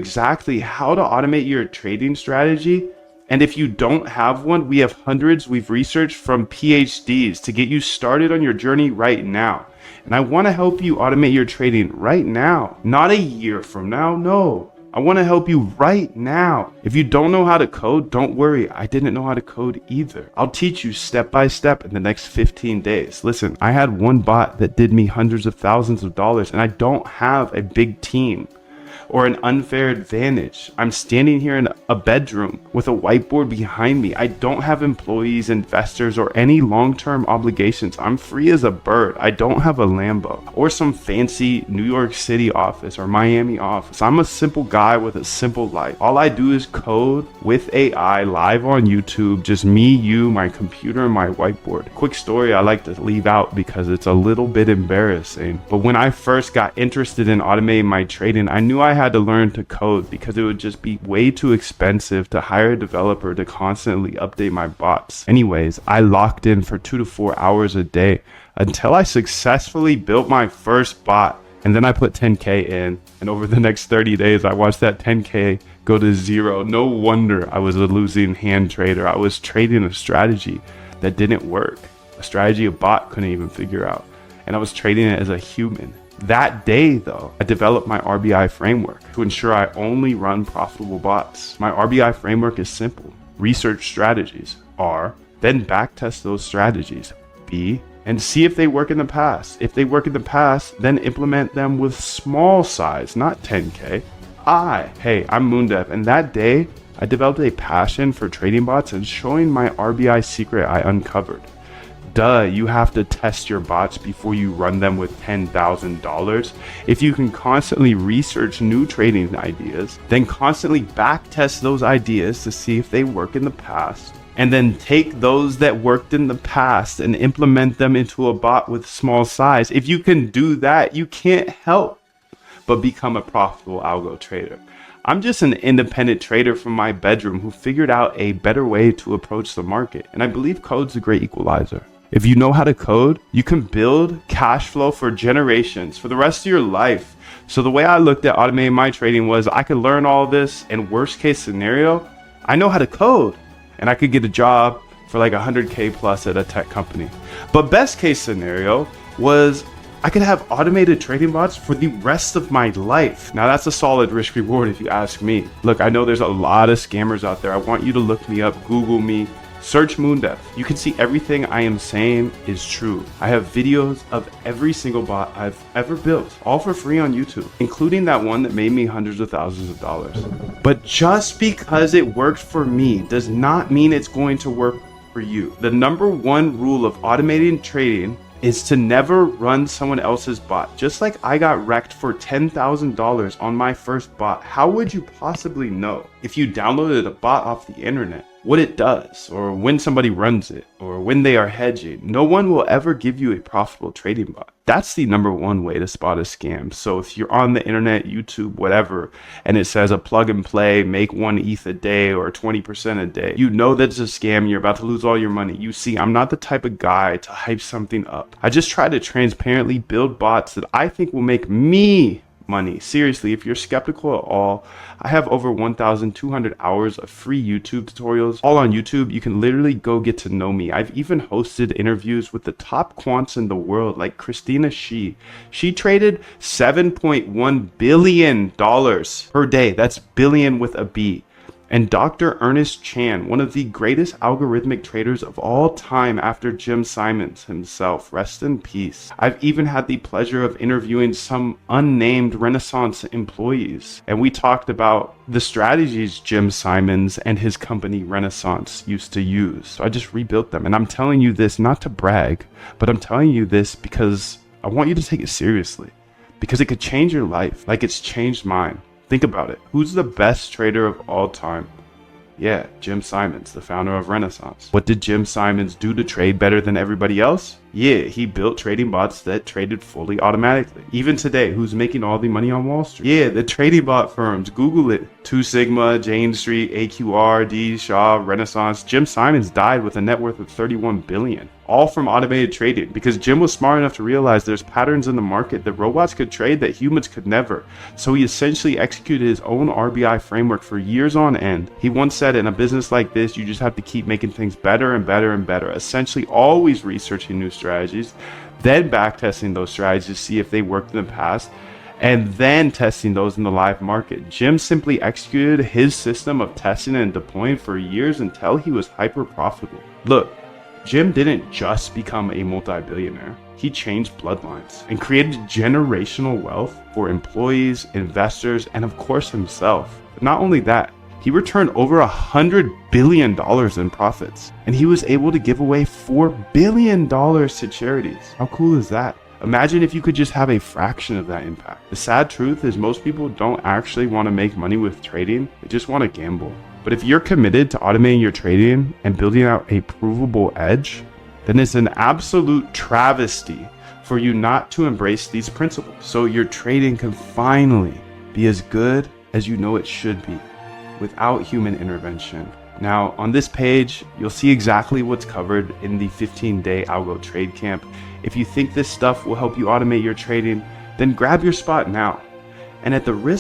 exactly how to automate your trading strategy. And if you don't have one, we have hundreds we've researched from PhDs to get you started on your journey right now. And I want to help you automate your trading right now, not a year from now. No, I want to help you right now. If you don't know how to code, don't worry. I didn't know how to code either. I'll teach you step by step in the next 15 days. Listen, I had one bot that did me hundreds of thousands of dollars, and I don't have a big team or an unfair advantage. I'm standing here in a bedroom with a whiteboard behind me. I don't have employees, investors, or any long-term obligations. I'm free as a bird. I don't have a Lambo or some fancy New York City office or Miami office. I'm a simple guy with a simple life. All I do is code with AI live on YouTube, just me, you, my computer, and my whiteboard. Quick story I like to leave out because it's a little bit embarrassing. But when I first got interested in automating my trading, I knew I had to learn to code because it would just be way too expensive to hire a developer to constantly update my bots. Anyways, I locked in for 2 to 4 hours a day until I successfully built my first bot. And then I put 10K in, and over the next 30 days, I watched that 10K go to zero. No wonder I was a losing hand trader. I was trading a strategy that didn't work, a strategy a bot couldn't even figure out. And I was trading it as a human. That day, though, I developed my RBI framework to ensure I only run profitable bots. My RBI framework is simple. Research strategies, R, then backtest those strategies, B, and see if they work in the past. If they work in the past, then implement them with small size, not 10K. I, hey, I'm Moondev, and that day, I developed a passion for trading bots and showing my RBI secret I uncovered. Duh, you have to test your bots before you run them with $10,000. If you can constantly research new trading ideas, then constantly backtest those ideas to see if they work in the past, and then take those that worked in the past and implement them into a bot with small size. If you can do that, you can't help but become a profitable algo trader. I'm just an independent trader from my bedroom who figured out a better way to approach the market, and I believe code's a great equalizer. If you know how to code, you can build cash flow for generations, for the rest of your life. So the way I looked at automating my trading was I could learn all this, and worst case scenario, I know how to code and I could get a job for like 100K plus at a tech company. But best case scenario was I could have automated trading bots for the rest of my life. Now that's a solid risk reward if you ask me. Look, I know there's a lot of scammers out there. I want you to look me up, Google me, search Moondev. You can see everything I am saying is true. I have videos of every single bot I've ever built, all for free on YouTube, including that one that made me hundreds of thousands of dollars. But just because it worked for me does not mean it's going to work for you. The number one rule of automating trading is to never run someone else's bot. Just like I got wrecked for $10,000 on my first bot, how would you possibly know if you downloaded a bot off the internet what it does, or when somebody runs it, or when they are hedging? No one will ever give you a profitable trading bot. That's the number one way to spot a scam. So if you're on the internet, YouTube, whatever, and it says a plug and play, make 1 ETH a day or 20% a day, you know that's a scam. You're about to lose all your money. You see, I'm not the type of guy to hype something up. I just try to transparently build bots that I think will make me money. Seriously, if you're skeptical at all, I have over 1,200 hours of free YouTube tutorials, all on YouTube. You can literally go get to know me. I've even hosted interviews with the top quants in the world, like Christina Shi. She traded $7.1 billion per day. That's billion with a B. And Dr. Ernest Chan, one of the greatest algorithmic traders of all time after Jim Simons himself. Rest in peace. I've even had the pleasure of interviewing some unnamed Renaissance employees, and we talked about the strategies Jim Simons and his company Renaissance used to use. So I just rebuilt them. And I'm telling you this not to brag, but I'm telling you this because I want you to take it seriously, because it could change your life like it's changed mine. Think about it. Who's the best trader of all time? Yeah, Jim Simons, the founder of Renaissance. What did Jim Simons do to trade better than everybody else? Yeah, he built trading bots that traded fully automatically. Even today, who's making all the money on Wall Street? Yeah, the trading bot firms. Google it. Two Sigma, Jane Street, AQR, D, Shaw, Renaissance. Jim Simons died with a net worth of $31 billion. All from automated trading, because Jim was smart enough to realize there's patterns in the market that robots could trade that humans could never. So he essentially executed his own RBI framework for years on end. He once said, in a business like this, you just have to keep making things better and better and better. Essentially always researching new strategies, then backtesting those strategies to see if they worked in the past, and then testing those in the live market. Jim simply executed his system of testing and deploying for years until he was hyper profitable. Look, Jim didn't just become a multi-billionaire. He changed bloodlines and created generational wealth for employees, investors, and of course himself. But not only that, he returned over $100 billion in profits, and he was able to give away $4 billion to charities. How cool is that? Imagine if you could just have a fraction of that impact. The sad truth is most people don't actually want to make money with trading, they just want to gamble. But if you're committed to automating your trading and building out a provable edge, then it's an absolute travesty for you not to embrace these principles, so your trading can finally be as good as you know it should be without human intervention. Now, on this page, you'll see exactly what's covered in the 15-day Algo Trade Camp. If you think this stuff will help you automate your trading, then grab your spot now. And at the risk